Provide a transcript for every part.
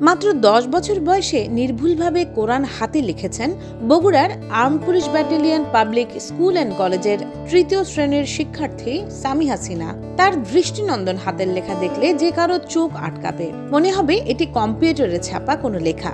মাত্র 10 বছর বয়সে নির্ভুলভাবে কোরআন হাতে লিখেছেন বগুড়ার armed police battalion public school and কলেজের 3য় শ্রেণীর শিক্ষার্থী সামিহা সিনা। তার দৃষ্টিনন্দন হাতের লেখা দেখলে যে কারো চোখ আটকাবে, মনে হবে এটি কম্পিউটারে ছাপা কোনো লেখা।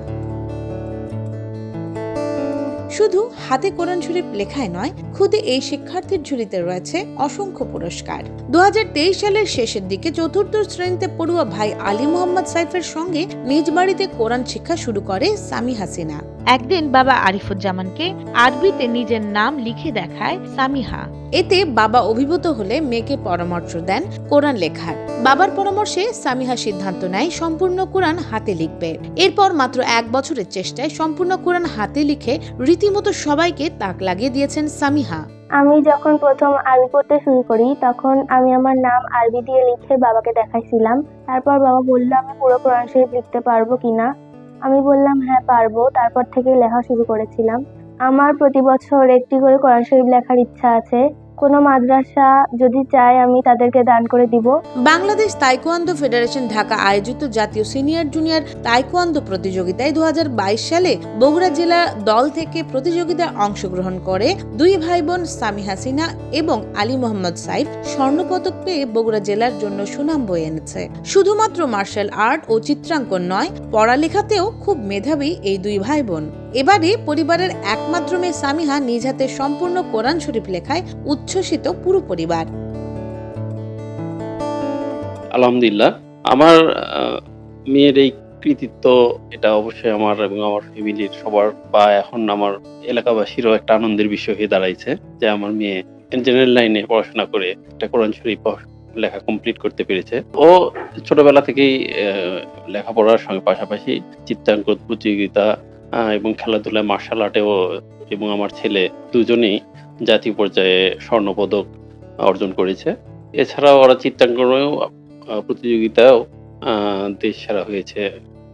শুধু হাতে কোরআন শরীফ লেখায় নয়, খুদে এই শিক্ষার্থীর ঝুলিতে রয়েছে অসংখ্য পুরস্কার। 2023 সালের শেষের দিকে 4র্থ শ্রেণীতে পড়ুয়া ভাই আলী মোহাম্মদ সাইফের সঙ্গে নিজ বাড়িতে কোরআন শিক্ষা শুরু করে সামিহা সিনা। একদিন বাবা আরিফুজ্জামানকে আরবিতে নিজের নাম লিখে দেখায় সামিহা। এতে বাবা অভিভূত হলে মেয়েকে পরামর্শ দেন কোরআন লেখার। বাবার পরামর্শে সামিহা সিদ্ধান্ত নেয় সম্পূর্ণ কোরআন হাতে লিখবে। এরপর মাত্র 1 বছরের চেষ্টায় সম্পূর্ণ কোরআন হাতে লিখে রীতিমতো সবাইকে তাক লাগিয়ে দিয়েছেন সামিহা। আমি যখন প্রথম আরবি পড়তে শুরু করি তখন আমি আমার নাম আরবি দিয়ে লিখে বাবাকে দেখাইছিলাম। তারপর বাবা বলল আমি পুরো কোরআন শরীফ লিখতে পারবো কিনা। আমি বললাম হ্যাঁ পারবো। তারপর থেকে লেখা শুরু করেছিলাম। আমার প্রতি বছর একটি করে কোরআন শরীফ লেখার ইচ্ছা আছে। কোনো মাদ্রাসা যদি চায় আমি তাদেরকে দান করে দিব। বাংলাদেশ তাইকোয়ান্দো ফেডারেশন ঢাকা আয়োজিত জাতীয় সিনিয়র জুনিয়র তাইকোয়ান্দো প্রতিযোগিতায় 2022 সালে বগুড়া জেলা দল থেকে প্রতিযোগিতায় অংশগ্রহণ করে দুই ভাই বোন সামিহা সিনা এবং আলী মোহাম্মদ সাইফ স্বর্ণপদক পেয়ে বগুড়া জেলার জন্য সুনাম বয়ে এনেছে। শুধুমাত্র মার্শাল আর্ট ও চিত্রাঙ্কন নয়, পড়ালেখাতেও খুব মেধাবী এই দুই ভাই বোন। এবারে পরিবারের একমাত্র মেয়ে সামিহা নিজ হাতে সম্পূর্ণ কোরআন শরীফ লেখায় উচ্ছ্বসিত পুরো পরিবার। আলহামদুলিল্লাহ, আমার মেয়ের এই কৃতিত্ব এটা অবশ্যই আমার এবং আমার ফ্যামিলির সবার বা এখন আমার এলাকাবাসীরও একটা আনন্দের বিষয় হয়ে দাঁড়াইছে যে আমার মেয়ে ইঞ্জিনিয়ারিং লাইনে পড়াশোনা করে একটা কোরআন শরীফ লেখা কমপ্লিট করতে পেরেছে। ও ছোটবেলা থেকেই লেখাপড়ার সঙ্গে পাশাপাশি চিত্রাঙ্কন প্রতিযোগিতা এবং খেলাধুলায় মার্শাল আর্টেও এবং আমার ছেলে দুজনেই জাতীয় পর্যায়ে স্বর্ণপদক অর্জন করেছে। এছাড়াও ওরা চিত্রাঙ্কনেও প্রতিযোগিতায়ও দেশ সেরা হয়েছে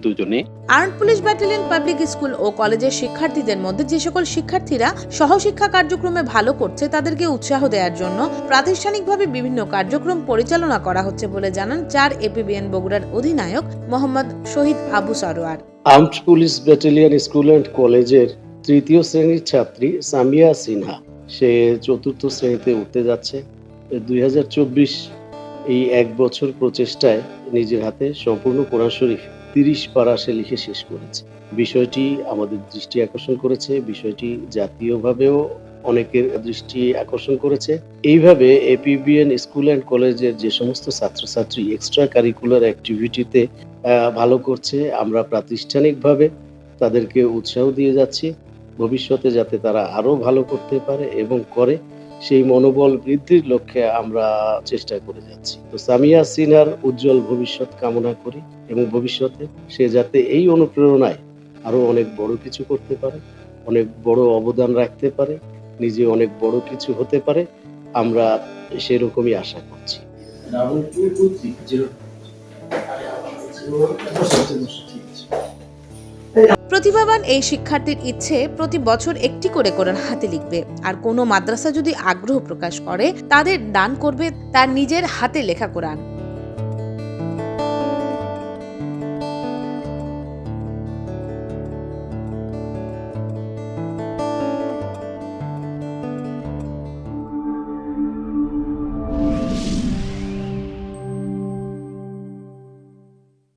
দুজনেই। Armed police battalion public school ও কলেজের শিক্ষার্থীদের মধ্যে যে সকল শিক্ষার্থীরা সহশিক্ষা কার্যক্রমে ভালো করছে তাদেরকে উৎসাহ দেওয়ার জন্য প্রাতিষ্ঠানিকভাবে বিভিন্ন কার্যক্রম পরিচালনা করা হচ্ছে বলে জানান 4 APBN বগুড়ার অধিনায়ক Mohammad Shahid Abu Sarwar. Armed police battalion school and কলেজের 3য় শ্রেণীর ছাত্রী সামিয়া সিনহা, সে 4র্থ শ্রেণীতে উঠতে যাচ্ছে। 2024 এই 1 বছর প্রচেষ্টায় নিজের হাতে সম্পূর্ণ কোরআন শরীফ 30 পারা সে লিখে শেষ করেছে। বিষয়টি আমাদের দৃষ্টি আকর্ষণ করেছে, বিষয়টি জাতীয়ভাবেও অনেকের দৃষ্টি আকর্ষণ করেছে। এইভাবে APBN স্কুল অ্যান্ড কলেজের যে সমস্ত ছাত্রছাত্রী এক্সট্রা কারিকুলার অ্যাক্টিভিটিতে ভালো করছে, আমরা প্রাতিষ্ঠানিকভাবে তাদেরকে উৎসাহ দিয়ে যাচ্ছি ভবিষ্যতে যাতে তারা আরো ভালো করতে পারে এবং করে, সেই মনোবল বৃদ্ধির লক্ষ্যে আমরা চেষ্টা করে যাচ্ছি। তো সামিয়া সিনহার উজ্জ্বল ভবিষ্যৎ কামনা করি এবং ভবিষ্যতে সে যাতে এই অনুপ্রেরণায় আরো অনেক বড় কিছু করতে পারে, অনেক বড় অবদান রাখতে পারে, নিজে অনেক বড় কিছু হতে পারে, আমরা সেরকমই আশা করছি। প্রতিভাবান এই শিক্ষার্থীর ইচ্ছে প্রতি বছর একটি করে কোরআন হাতে লিখবে, আর কোনো মাদ্রাসা যদি আগ্রহ প্রকাশ করে তাদের দান করবে তার নিজের হাতে লেখা কোরআন।